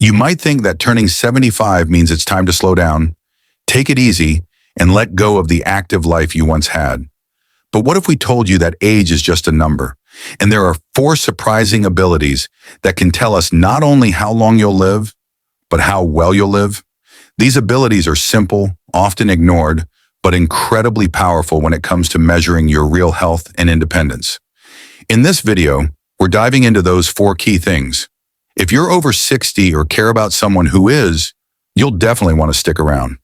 You might think that turning 75 means it's time to slow down, take it easy, and let go of the active life you once had. But what if we told you that age is just a number, and there are 4 surprising abilities that can tell us not only how long you'll live, but how well you'll live? These abilities are simple, often ignored, but incredibly powerful when it comes to measuring your real health and independence. In this video, we're diving into those 4 key things. If you're over 60 or care about someone who is, you'll definitely want to stick around.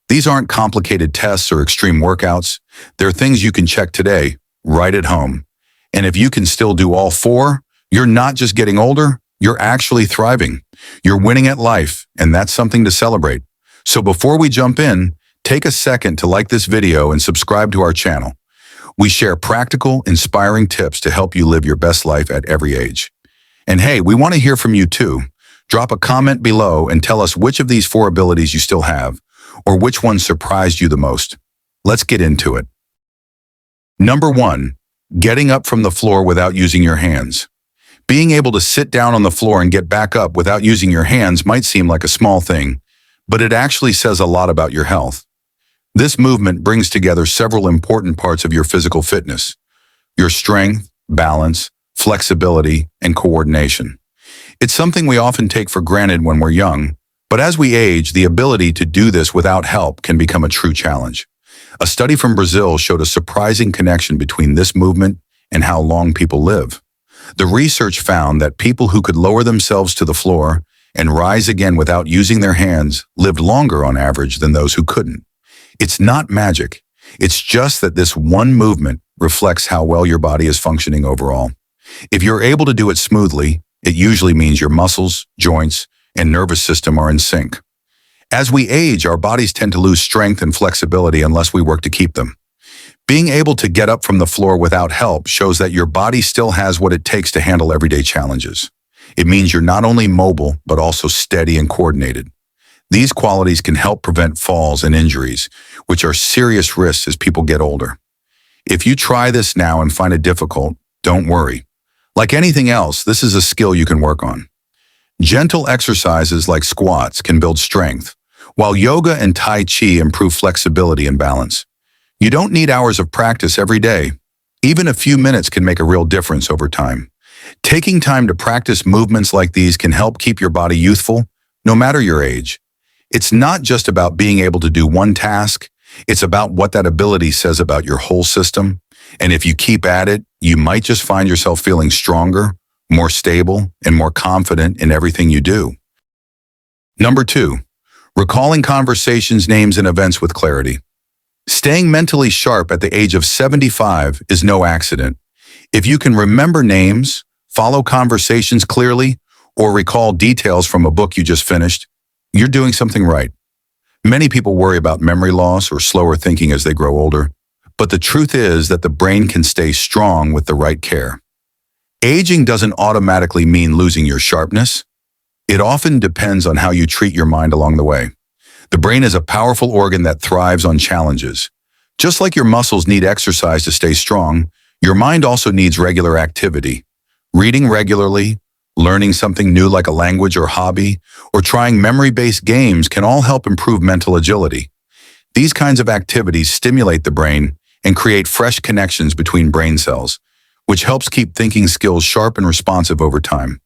These aren't complicated tests or extreme workouts. They're things you can check today, right at home. And if you can still do all 4, you're not just getting older, you're actually thriving. You're winning at life, and that's something to celebrate. So before we jump in, take a second to like this video and subscribe to our channel. We share practical, inspiring tips to help you live your best life at every age. And hey, we want to hear from you too. Drop a comment below and tell us which of these 4 abilities you still have, or which one surprised you the most. Let's get into it. Number 1, getting up from the floor without using your hands. Being able to sit down on the floor and get back up without using your hands might seem like a small thing, but it actually says a lot about your health. This movement brings together several important parts of your physical fitness: your strength, balance, flexibility, and coordination. It's something we often take for granted when we're young, but as we age, the ability to do this without help can become a true challenge. A study from Brazil showed a surprising connection between this movement and how long people live. The research found that people who could lower themselves to the floor and rise again without using their hands lived longer on average than those who couldn't. It's not magic. It's just that this one movement reflects how well your body is functioning overall. If you're able to do it smoothly, it usually means your muscles, joints, and nervous system are in sync. As we age, our bodies tend to lose strength and flexibility unless we work to keep them. Being able to get up from the floor without help shows that your body still has what it takes to handle everyday challenges. It means you're not only mobile, but also steady and coordinated. These qualities can help prevent falls and injuries, which are serious risks as people get older. If you try this now and find it difficult, don't worry. Like anything else, this is a skill you can work on. Gentle exercises like squats can build strength, while yoga and Tai Chi improve flexibility and balance. You don't need hours of practice every day. Even a few minutes can make a real difference over time. Taking time to practice movements like these can help keep your body youthful, no matter your age. It's not just about being able to do one task, it's about what that ability says about your whole system. And if you keep at it, you might just find yourself feeling stronger, more stable, and more confident in everything you do. Number 2, recalling conversations, names, and events with clarity. Staying mentally sharp at the age of 75 is no accident. If you can remember names, follow conversations clearly, or recall details from a book you just finished, you're doing something right. Many people worry about memory loss or slower thinking as they grow older, but the truth is that the brain can stay strong with the right care. Aging doesn't automatically mean losing your sharpness. It often depends on how you treat your mind along the way. The brain is a powerful organ that thrives on challenges. Just like your muscles need exercise to stay strong, your mind also needs regular activity. Reading regularly, learning something new like a language or hobby, or trying memory-based games can all help improve mental agility. These kinds of activities stimulate the brain and create fresh connections between brain cells, which helps keep thinking skills sharp and responsive over time.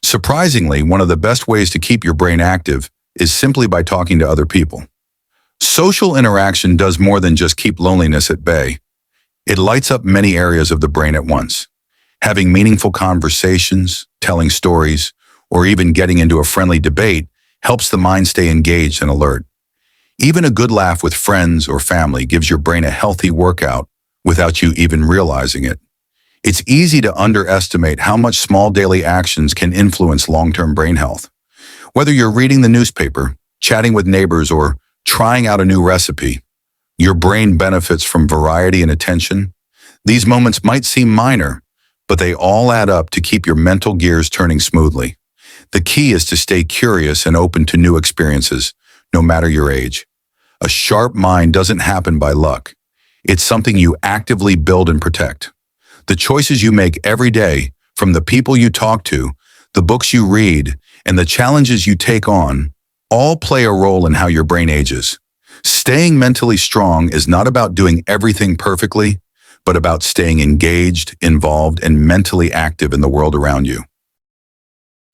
Surprisingly, one of the best ways to keep your brain active is simply by talking to other people. Social interaction does more than just keep loneliness at bay. It lights up many areas of the brain at once. Having meaningful conversations, telling stories, or even getting into a friendly debate helps the mind stay engaged and alert. Even a good laugh with friends or family gives your brain a healthy workout without you even realizing it. It's easy to underestimate how much small daily actions can influence long-term brain health. Whether you're reading the newspaper, chatting with neighbors, or trying out a new recipe, your brain benefits from variety and attention. These moments might seem minor, but they all add up to keep your mental gears turning smoothly. The key is to stay curious and open to new experiences, no matter your age. A sharp mind doesn't happen by luck. It's something you actively build and protect. The choices you make every day, from the people you talk to, the books you read, and the challenges you take on all play a role in how your brain ages. Staying mentally strong is not about doing everything perfectly, but about staying engaged, involved, and mentally active in the world around you.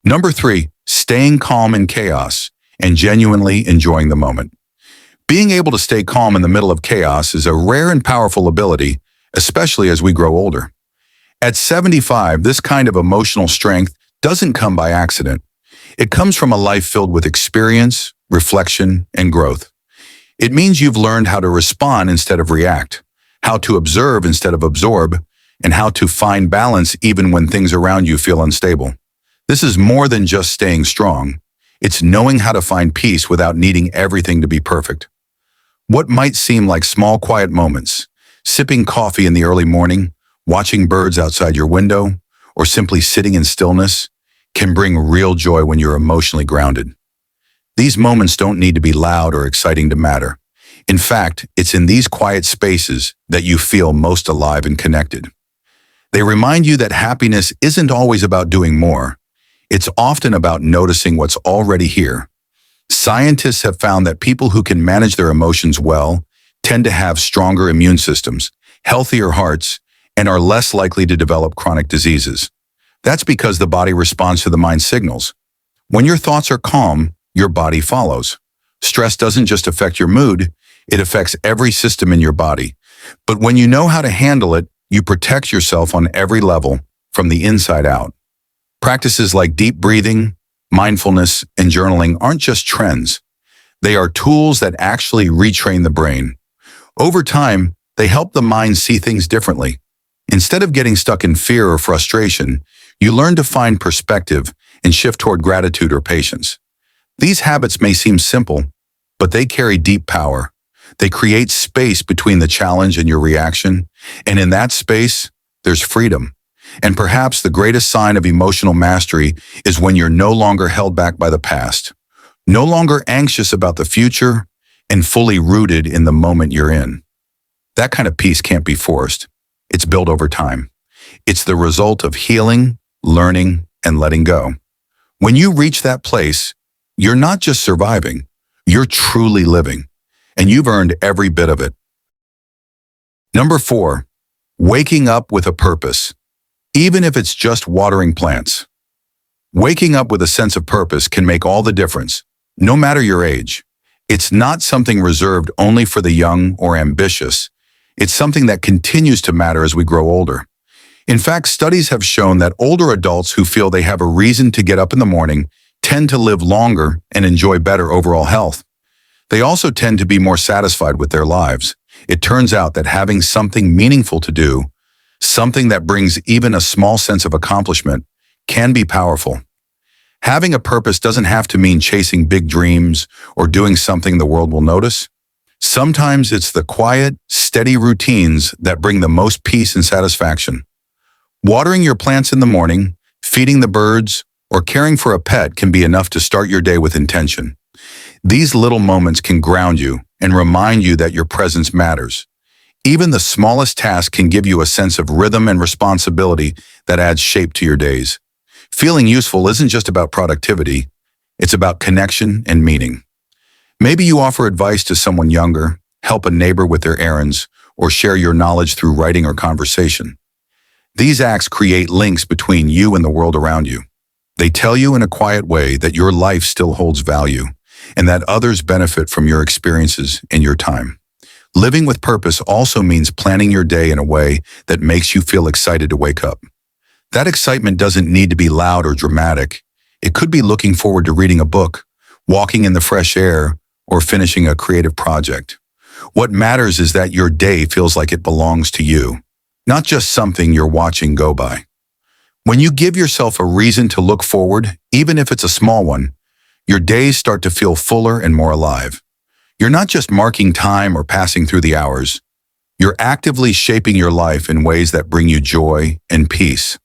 Number 3, staying calm in chaos and genuinely enjoying the moment. Being able to stay calm in the middle of chaos is a rare and powerful ability, especially as we grow older. At 75, this kind of emotional strength doesn't come by accident. It comes from a life filled with experience, reflection, and growth. It means you've learned how to respond instead of react, how to observe instead of absorb, and how to find balance even when things around you feel unstable. This is more than just staying strong. It's knowing how to find peace without needing everything to be perfect. What might seem like small, quiet moments, sipping coffee in the early morning, watching birds outside your window, or simply sitting in stillness, can bring real joy when you're emotionally grounded. These moments don't need to be loud or exciting to matter. In fact, it's in these quiet spaces that you feel most alive and connected. They remind you that happiness isn't always about doing more. It's often about noticing what's already here. Scientists have found that people who can manage their emotions well tend to have stronger immune systems, healthier hearts, and are less likely to develop chronic diseases. That's because the body responds to the mind's signals. When your thoughts are calm, your body follows. Stress doesn't just affect your mood, it affects every system in your body. But when you know how to handle it, you protect yourself on every level, from the inside out. Practices like deep breathing, mindfulness, and journaling aren't just trends. They are tools that actually retrain the brain. Over time, they help the mind see things differently. Instead of getting stuck in fear or frustration, you learn to find perspective and shift toward gratitude or patience. These habits may seem simple, but they carry deep power. They create space between the challenge and your reaction, and in that space, there's freedom. And perhaps the greatest sign of emotional mastery is when you're no longer held back by the past, no longer anxious about the future, and fully rooted in the moment you're in. That kind of peace can't be forced. It's built over time. It's the result of healing, learning, and letting go. When you reach that place, you're not just surviving, you're truly living, and you've earned every bit of it. Number 4, waking up with a purpose, even if it's just watering plants. Waking up with a sense of purpose can make all the difference, no matter your age. It's not something reserved only for the young or ambitious. It's something that continues to matter as we grow older. In fact, studies have shown that older adults who feel they have a reason to get up in the morning tend to live longer and enjoy better overall health. They also tend to be more satisfied with their lives. It turns out that having something meaningful to do, something that brings even a small sense of accomplishment, can be powerful. Having a purpose doesn't have to mean chasing big dreams or doing something the world will notice. Sometimes it's the quiet, steady routines that bring the most peace and satisfaction. Watering your plants in the morning, feeding the birds, or caring for a pet can be enough to start your day with intention. These little moments can ground you and remind you that your presence matters. Even the smallest task can give you a sense of rhythm and responsibility that adds shape to your days. Feeling useful isn't just about productivity, it's about connection and meaning. Maybe you offer advice to someone younger, help a neighbor with their errands, or share your knowledge through writing or conversation. These acts create links between you and the world around you. They tell you in a quiet way that your life still holds value and that others benefit from your experiences and your time. Living with purpose also means planning your day in a way that makes you feel excited to wake up. That excitement doesn't need to be loud or dramatic. It could be looking forward to reading a book, walking in the fresh air, or finishing a creative project. What matters is that your day feels like it belongs to you, not just something you're watching go by. When you give yourself a reason to look forward, even if it's a small one, your days start to feel fuller and more alive. You're not just marking time or passing through the hours. You're actively shaping your life in ways that bring you joy and peace.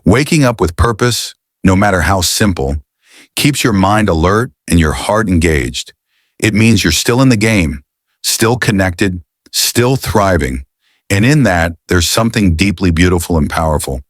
Waking up with purpose, no matter how simple, keeps your mind alert and your heart engaged. It means you're still in the game, still connected, still thriving. And in that, there's something deeply beautiful and powerful.